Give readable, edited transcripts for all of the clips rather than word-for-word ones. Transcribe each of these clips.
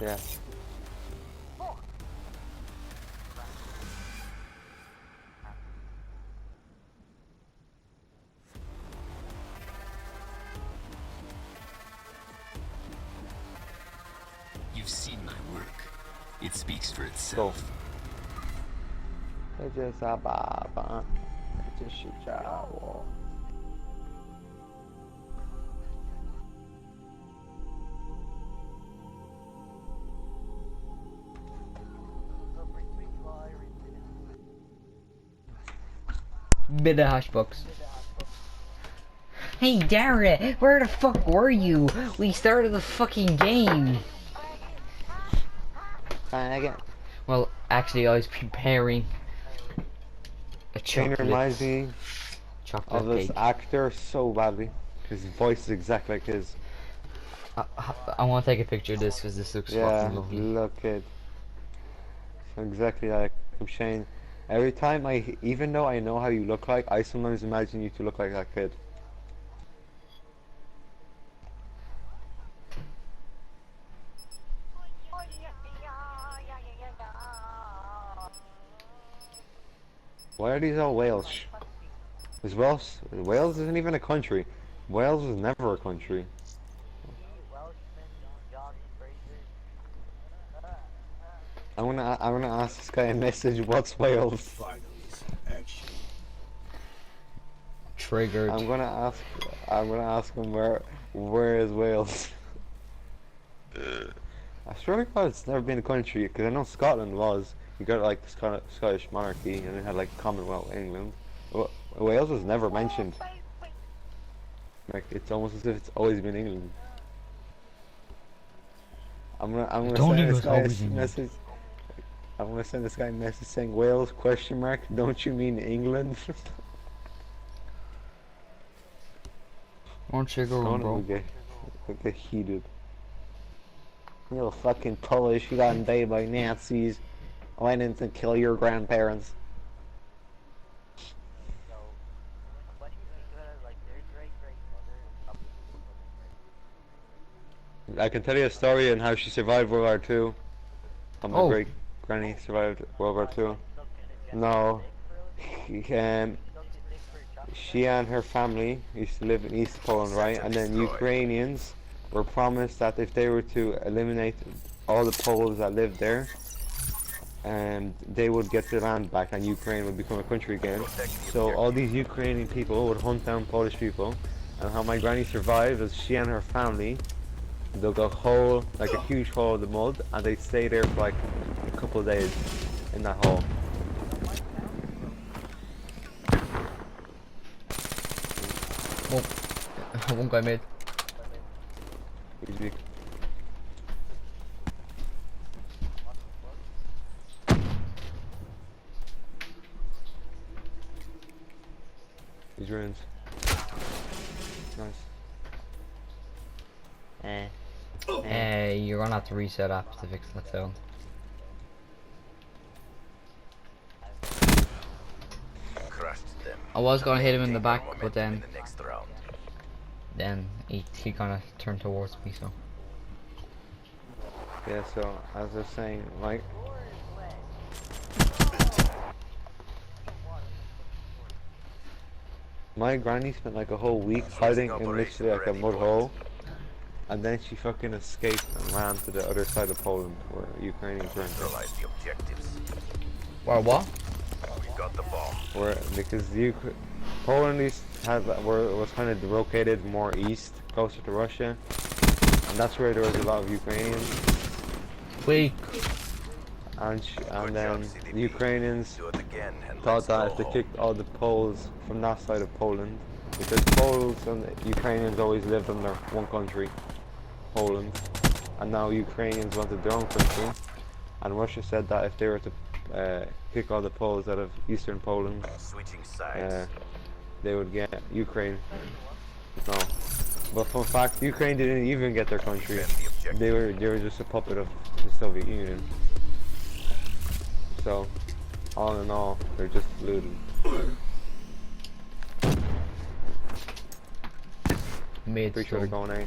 Yeah. You've seen my work. It speaks for Go. itself. 이제 사바바. 이제 시작워. Bit of Hashbox. Hey Darren, where the fuck were you? We started the fucking game. Try again. Well, actually, I was preparing a Shane chocolate reminds me chocolate of this cake. actor so badly. His voice is exactly like his. I want to take a picture of this because this looks Yeah, fucking lovely. look it. Exactly like him, Shane. Every time even though I know how you look like, I sometimes imagine you to look like that kid. Why are these all Welsh? Is Wales isn't even a country. Wales was never a country. I'm gonna ask this guy a message. What's Wales? Finally, some action. Triggered. I'm gonna ask him where is Wales? I swear to God, it's never been a country because I know Scotland was. You got like the Scottish monarchy and it had like Commonwealth England. Wales was never mentioned. Like it's almost as if it's always been England. I'm gonna Don't send even this guy always a England. message. I'm gonna send this guy a message saying Wales question mark. Don't you mean England? One sugar I one, wanna bro. get heated. You little fucking Polish, you got invaded by Nazis. Went in to kill your grandparents. I can tell you a story on how she survived World War II. How my Oh. great granny survived World War II. No, she and her family used to live in East Poland, right? And then Ukrainians were promised that if they were to eliminate all the Poles that lived there, they would get the land back and Ukraine would become a country again. So all these Ukrainian people would hunt down Polish people. And how my granny survived was she and her family dug a hole, like a huge hole in the mud, and they'd stay there for like a couple of days in that hole. One guy mid. Easy. These ruins. Nice. You're gonna have to reset apps to fix that sound. Crushed them. I was gonna hit him in the back, Momentum but then in the next round. he kind of turned towards me, so. Yeah, so as I was saying, like, my granny spent like a whole week hiding in literally like a mud hole, and then she fucking escaped and ran to the other side of Poland where Ukrainians were. Neutralize the objectives. Or what? We got the bomb. Where because Poland was kind of located more east, closer to Russia, and that's where there was a lot of Ukrainians. Wait. And then the Ukrainians Do it again and thought let's that go if they home. kicked all the Poles from that side of Poland, because Poles and the Ukrainians always lived under one country, Poland, and now Ukrainians wanted their own country, and Russia said that if they were to kick all the Poles out of eastern Poland, Switching sides. they would get Ukraine. No, but fun fact, Ukraine didn't even get their country. Defend the objective. They were just a puppet of the Soviet Union. So, all in all, they're just looting. Mid Pretty sure they're stone. going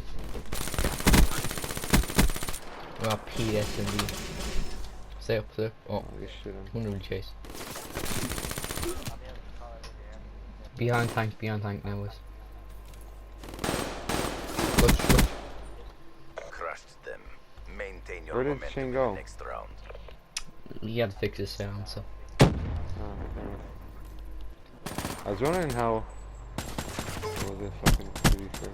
A. Well, PSMD. Stay up, stay up. Oh, Oh, you shouldn't. wonder we chase. Behind tank now is. Push. Crushed them. Maintain your Where did momentum Shane in go? the next round. He had to fix his sound, so. Oh, okay. I was wondering how. What was it fucking TV for?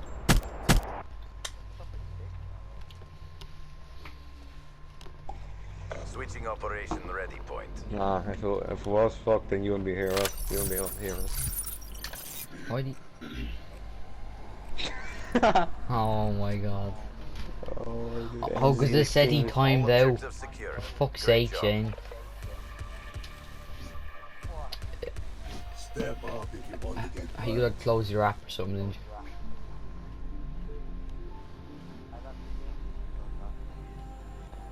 Switching operation ready point. Nah, if it was fucked, then you wouldn't be here. You wouldn't be able to hear us. Why do Oh my god. Oh, because they said he timed All out. objectives secure. For fuck's Great sake, job. Shane. Step up if you want to get You like close your app or something, didn't you?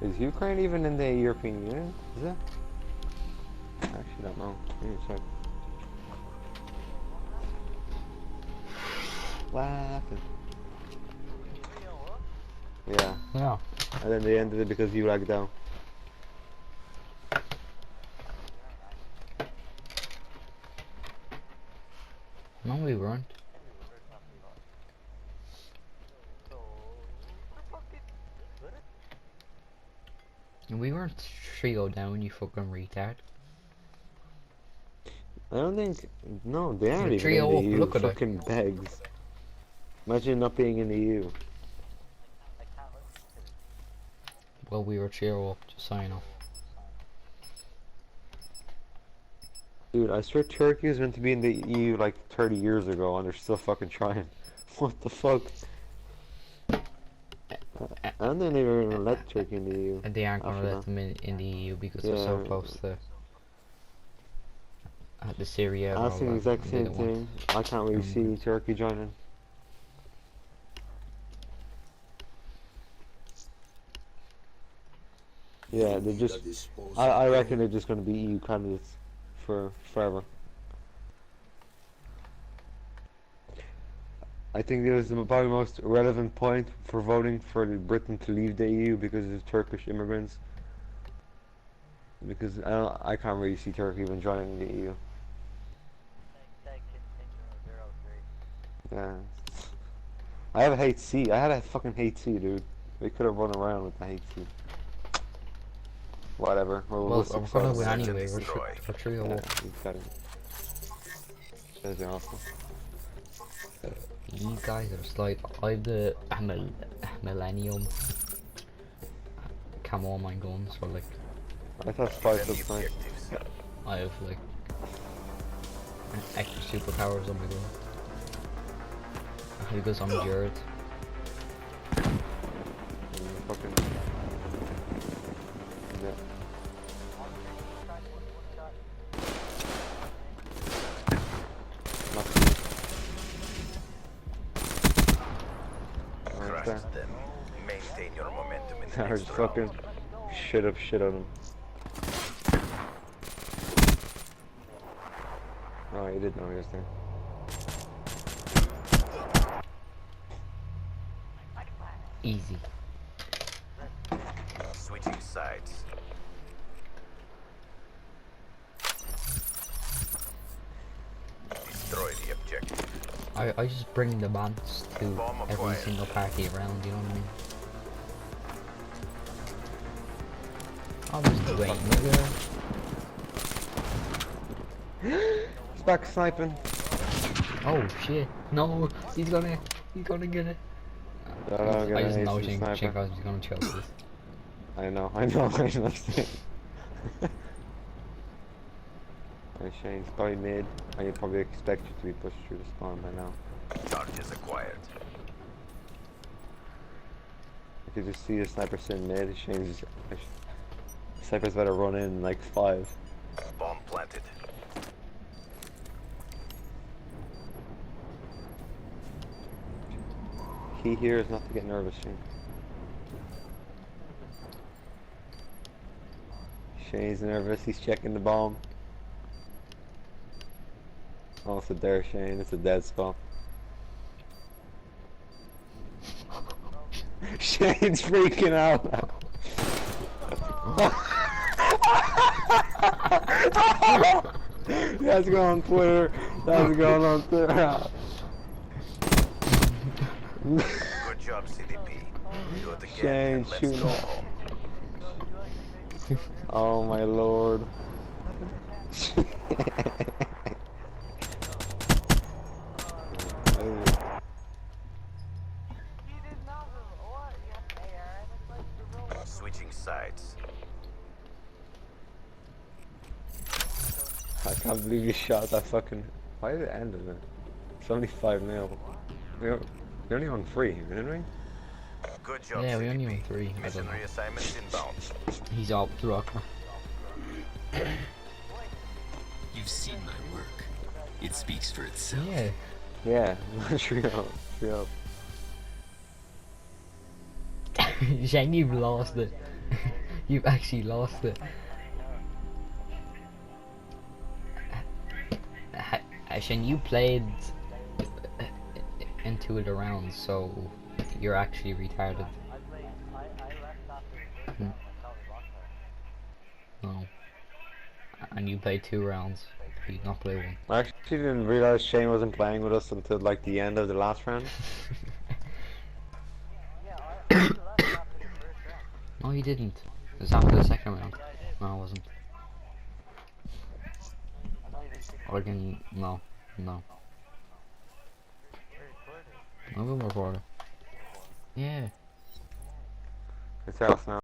Is Ukraine even in the European Union? Is it? I actually don't know. Let me check. What happened? Yeah, Yeah. and then they ended it because you lagged out. No, we weren't. We weren't 3-0 down, you fucking retard. I don't think. No, they aren't You're even 3-0 in the up, EU. look at it. Fucking begs. Imagine not being in the EU. Well, we were 3-0 up, just sign off. Dude, I swear Turkey was meant to be in the EU like 30 years ago, and they're still fucking trying. What the fuck? And they never even let Turkey in the EU. And they aren't gonna After let that. them in the EU because they're so Yeah. close to the Syria. and all Asking the that, exact and they same don't want- thing. I can't really see Turkey joining. Yeah, they're just. I reckon they're just going to be EU candidates for forever. I think this is probably the most relevant point for voting for Britain to leave the EU because of Turkish immigrants. Because I can't really see Turkey even joining the EU. Yeah. I have a hate C. I had a fucking hate C, dude. We could have run around with the hate C. Whatever. Well, We'll we're gonna win Search and anyway. destroy. We're 3-0 Yeah, up. you got it. That's awesome. You guys are just like I've the Millennium camo on my guns, so like I thought Spice Defend the was nice. objectives. I have like extra superpowers on my gun. Because I'm Jared. Fucking. Yeah. Right there. Crushed them. Maintain your momentum in the I next just round. fucking shit on him. Oh, he didn't know he was there. Easy. Switching sides. Destroy the objective. I just bring the bans to Bomb every acquired. single party around, you know what I mean? I'm just waiting there. He's back sniping. Oh shit. No, he's gonna get it. No, no, I just know sniper. Shinko's gonna choke this. I know, I know. Alright, Shane's probably mid. I probably expect you to be pushed through the spawn by now. Charges acquired. If you just see the sniper sitting mid, Shane's sniper's better run in like 5. Bomb planted. Key here is not to get nervous, Shane. Shane's nervous, he's checking the bomb. Oh, it's a there, Shane, it's a dead spot. Shane's freaking out. That's going on Twitter. That's going on Twitter. Good job, CDP. Do it again Shane, and let's shoot go up. home. Oh my lord. Switching sides. I can't believe you shot that fucking. Why did it end in it? It's only 5-0. We're only on 3, didn't we? Good job, Yeah, we CDP. only on 3. I Mission don't know. reassignment inbound. He's out the rocker. You've seen my work. It speaks for itself. Yeah. Yeah, trio. Shane, you've lost it. You've actually lost it. Shane, you played into the rounds, so you're actually retarded. No. And you played 2 rounds. You did not play 1. I actually didn't realize Shane wasn't playing with us until like the end of the last round. No, you didn't. It was after the second round. No, it wasn't. Again, no. I've been recording. Yeah. It's off now.